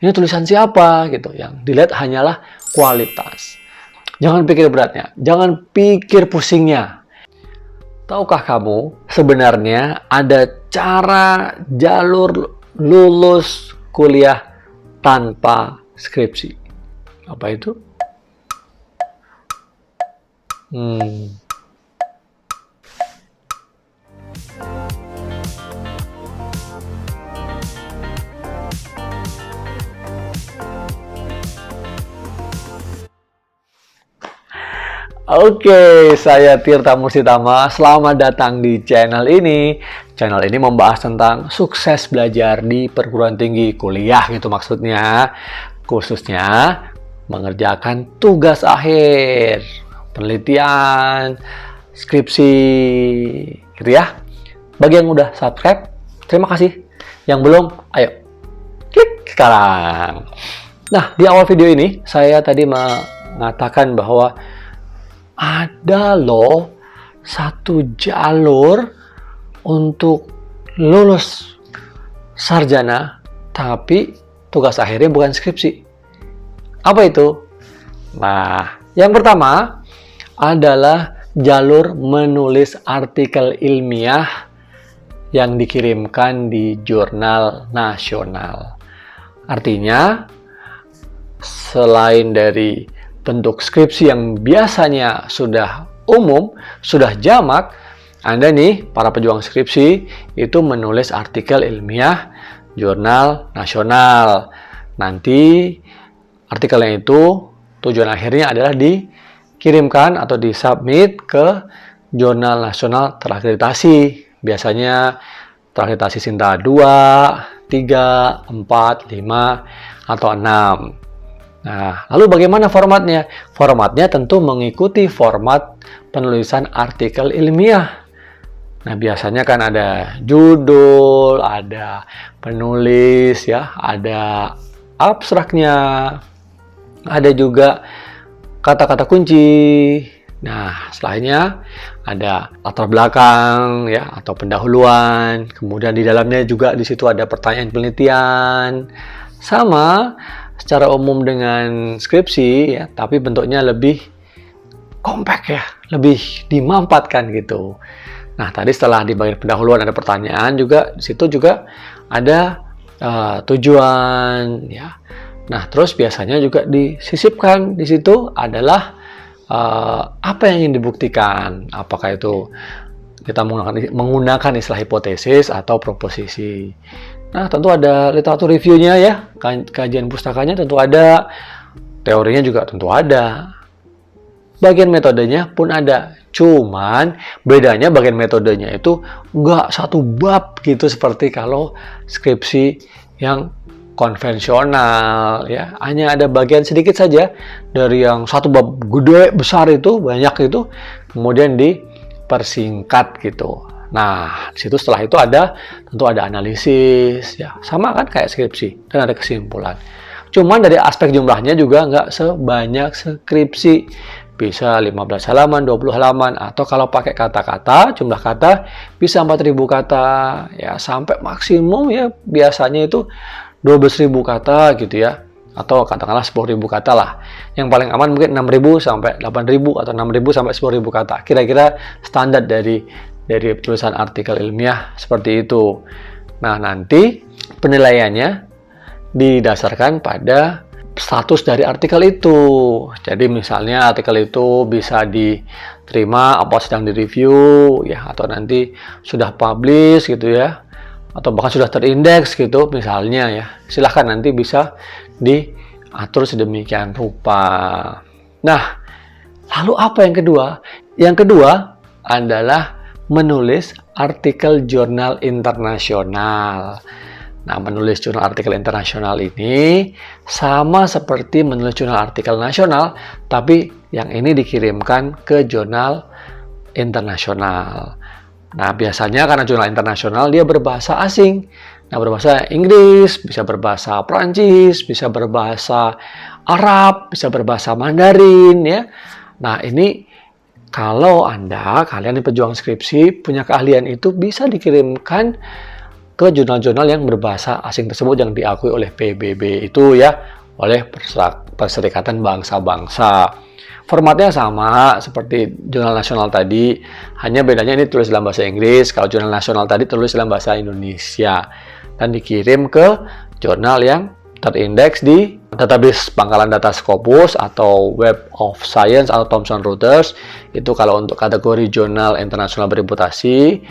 ini tulisan siapa gitu. Yang dilihat hanyalah kualitas. Jangan pikir beratnya, jangan pikir pusingnya. Tahukah kamu sebenarnya ada cara jalur lulus kuliah tanpa skripsi? Apa itu? Oke, saya Tirta Mursitama. Selamat datang di channel ini. Channel ini membahas tentang sukses belajar di perguruan tinggi, kuliah gitu maksudnya. Khususnya mengerjakan tugas akhir, penelitian, skripsi, gitu ya. Bagi yang udah subscribe, terima kasih. Yang belum, ayo klik sekarang. Nah, di awal video ini saya tadi mengatakan bahwa ada loh satu jalur untuk lulus sarjana, tapi tugas akhirnya bukan skripsi. Apa itu? Nah, yang pertama adalah jalur menulis artikel ilmiah yang dikirimkan di jurnal nasional. Artinya, selain dari bentuk skripsi yang biasanya sudah umum, sudah jamak, Anda nih, para pejuang skripsi, itu menulis artikel ilmiah jurnal nasional. Nanti artikelnya itu tujuan akhirnya adalah dikirimkan atau disubmit ke jurnal nasional terakreditasi. Biasanya terakreditasi Sinta 2, 3, 4, 5, atau 6. Nah, lalu bagaimana formatnya? Formatnya tentu mengikuti format penulisan artikel ilmiah. Nah, biasanya kan ada judul, ada penulis, ya, ada abstraknya, ada juga kata-kata kunci. Nah, setelahnya ada latar belakang, ya, atau pendahuluan. Kemudian di dalamnya juga di situ ada pertanyaan penelitian. Sama secara umum dengan skripsi, ya, tapi bentuknya lebih kompak, ya, lebih dimampatkan gitu. Nah, tadi setelah di bagian pendahuluan ada pertanyaan, juga di situ juga ada tujuan, ya. Nah, terus biasanya juga disisipkan di situ adalah apa yang ingin dibuktikan, apakah itu kita menggunakan istilah hipotesis atau proposisi. Nah, tentu ada literatur reviewnya, ya, kajian pustakanya tentu ada, teorinya juga tentu ada, bagian metodenya pun ada. Cuman bedanya bagian metodenya itu nggak satu bab gitu seperti kalau skripsi yang konvensional, ya, hanya ada bagian sedikit saja dari yang satu bab gede besar itu, banyak itu, kemudian dipersingkat gitu. Nah, di situ setelah itu tentu ada analisis, ya, sama kan kayak skripsi, dan ada kesimpulan. Cuman dari aspek jumlahnya juga nggak sebanyak skripsi. Bisa 15 halaman, 20 halaman, atau kalau pakai kata-kata, jumlah kata bisa 4.000 kata, ya, sampai maksimum, ya, biasanya itu 12.000 kata gitu, ya, atau katakanlah 10.000 kata lah. Yang paling aman mungkin 6.000 sampai 8.000 atau 6.000 sampai 10.000 kata. Kira-kira standar dari tulisan artikel ilmiah seperti itu. Nah, nanti penilaiannya didasarkan pada status dari artikel itu. Jadi misalnya artikel itu bisa diterima apa sedang direview, ya, atau nanti sudah publish gitu, ya, atau bahkan sudah terindeks gitu misalnya, ya. Silahkan nanti bisa diatur sedemikian rupa. Nah, lalu apa yang kedua? Yang kedua adalah menulis artikel jurnal internasional. Nah, menulis jurnal artikel internasional ini sama seperti menulis jurnal artikel nasional, tapi yang ini dikirimkan ke jurnal internasional. Nah, biasanya karena jurnal internasional dia berbahasa asing. Nah, berbahasa Inggris, bisa berbahasa Prancis, bisa berbahasa Arab, bisa berbahasa Mandarin, ya. Nah, ini kalau kalian di pejuang skripsi punya keahlian itu, bisa dikirimkan ke jurnal-jurnal yang berbahasa asing tersebut yang diakui oleh PBB itu ya, oleh Perserikatan Bangsa-Bangsa. Formatnya sama seperti jurnal nasional tadi, hanya bedanya ini tulis dalam bahasa Inggris, kalau jurnal nasional tadi tulis dalam bahasa Indonesia, dan dikirim ke jurnal yang terindeks di database pangkalan data Scopus atau Web of Science atau Thomson Reuters. Itu kalau untuk kategori jurnal internasional bereputasi.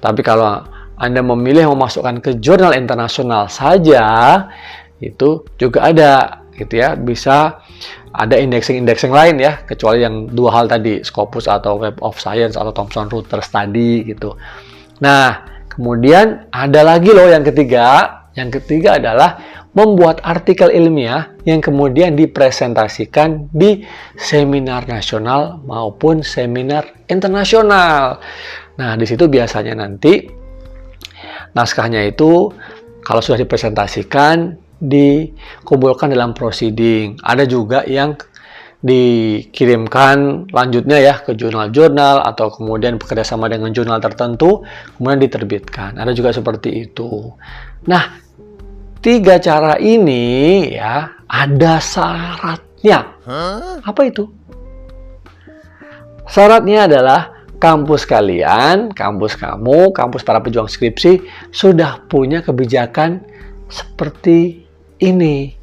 Tapi kalau Anda memilih memasukkan ke jurnal internasional saja, itu juga ada gitu ya, bisa ada indexing lain ya, kecuali yang dua hal tadi, Scopus atau Web of Science atau Thomson Reuters tadi gitu. Nah, kemudian ada lagi loh yang ketiga. Yang ketiga adalah membuat artikel ilmiah yang kemudian dipresentasikan di seminar nasional maupun seminar internasional. Nah, di situ biasanya nanti naskahnya itu kalau sudah dipresentasikan dikumpulkan dalam proceeding. Ada juga yang dikirimkan lanjutnya ya ke jurnal-jurnal atau kemudian bekerjasama dengan jurnal tertentu kemudian diterbitkan. Ada juga seperti itu. Nah, 3 cara ini ya ada syaratnya. Apa itu? Syaratnya adalah kampus kalian, kampus kamu, kampus para pejuang skripsi sudah punya kebijakan seperti ini.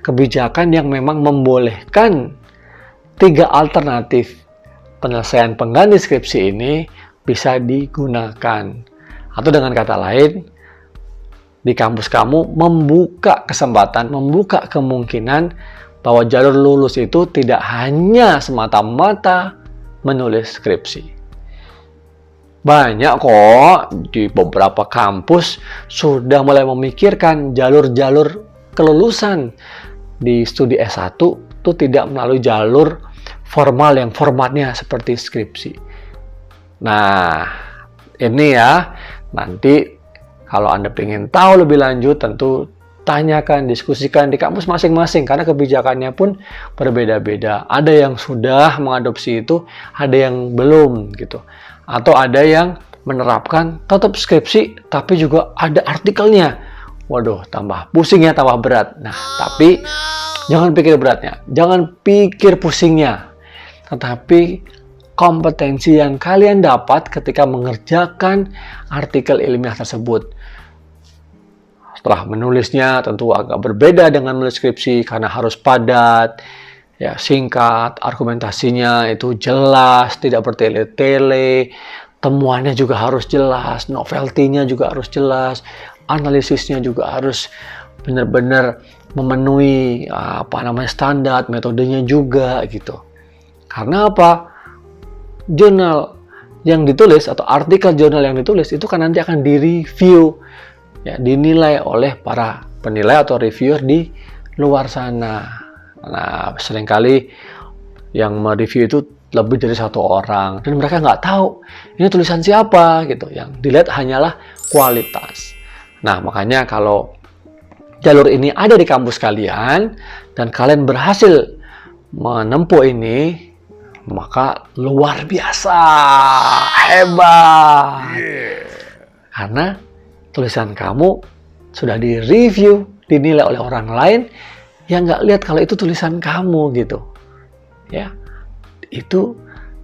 Kebijakan yang memang membolehkan 3 alternatif penyelesaian pengganti skripsi ini bisa digunakan. Atau dengan kata lain, di kampus kamu membuka kesempatan, membuka kemungkinan bahwa jalur lulus itu tidak hanya semata-mata menulis skripsi. Banyak kok di beberapa kampus sudah mulai memikirkan jalur-jalur kelulusan di studi S1 itu tidak melalui jalur formal yang formatnya seperti skripsi. Nah, ini ya, nanti kalau Anda ingin tahu lebih lanjut, tentu tanyakan, diskusikan di kampus masing-masing, karena kebijakannya pun berbeda-beda. Ada yang sudah mengadopsi itu, ada yang belum gitu. Atau ada yang menerapkan tetap skripsi, tapi juga ada artikelnya. Waduh, tambah pusingnya, tambah berat. Nah, tapi jangan pikir beratnya, jangan pikir pusingnya. Tetapi kompetensi yang kalian dapat ketika mengerjakan artikel ilmiah tersebut. Setelah menulisnya tentu agak berbeda dengan menulis skripsi karena harus padat, ya singkat, argumentasinya itu jelas, tidak bertele-tele, temuannya juga harus jelas, novelty-nya juga harus jelas, analisisnya juga harus benar-benar memenuhi standar, metodenya juga gitu. Karena apa? Jurnal yang ditulis atau artikel jurnal yang ditulis itu kan nanti akan direview, ya, dinilai oleh para penilai atau reviewer di luar sana. Nah, seringkali yang mereview itu lebih dari 1 orang dan mereka nggak tahu ini tulisan siapa gitu. Yang dilihat hanyalah kualitas. Nah, makanya kalau jalur ini ada di kampus kalian dan kalian berhasil menempuh ini, maka luar biasa, hebat. Karena tulisan kamu sudah direview, dinilai oleh orang lain yang nggak lihat kalau itu tulisan kamu gitu. Ya, itu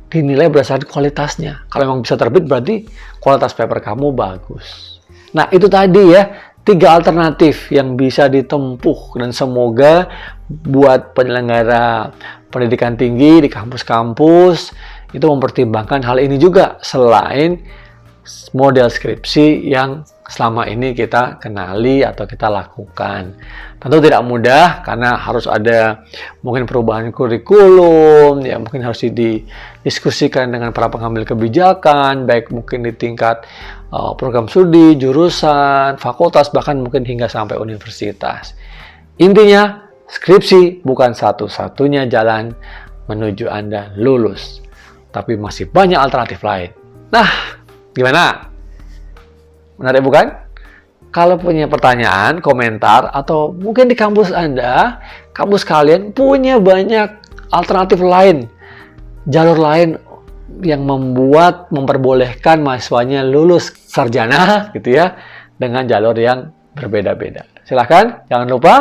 dinilai berdasarkan kualitasnya. Kalau memang bisa terbit berarti kualitas paper kamu bagus. Nah, itu tadi ya 3 alternatif yang bisa ditempuh dan semoga buat penyelenggara pendidikan tinggi di kampus-kampus itu mempertimbangkan hal ini juga selain model skripsi yang selama ini kita kenali atau kita lakukan. Tentu tidak mudah karena harus ada mungkin perubahan kurikulum, ya mungkin harus didiskusikan dengan para pengambil kebijakan, baik mungkin di tingkat program studi, jurusan, fakultas, bahkan mungkin hingga sampai universitas. Intinya, skripsi bukan satu-satunya jalan menuju Anda lulus, tapi masih banyak alternatif lain. Nah, gimana? Menarik bukan? Kalau punya pertanyaan, komentar, atau mungkin di kampus Anda, kampus kalian punya banyak alternatif lain, jalur lain yang memperbolehkan mahasiswanya lulus sarjana gitu ya. dengan jalur yang berbeda-beda. Silahkan, jangan lupa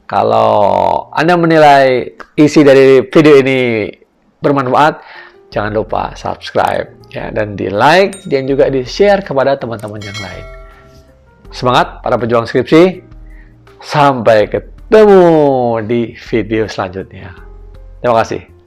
kalau Anda menilai isi dari video ini bermanfaat, jangan lupa subscribe ya, dan di like dan juga di share kepada teman-teman yang lain. Semangat para pejuang skripsi, sampai ketemu di video selanjutnya. Terima kasih.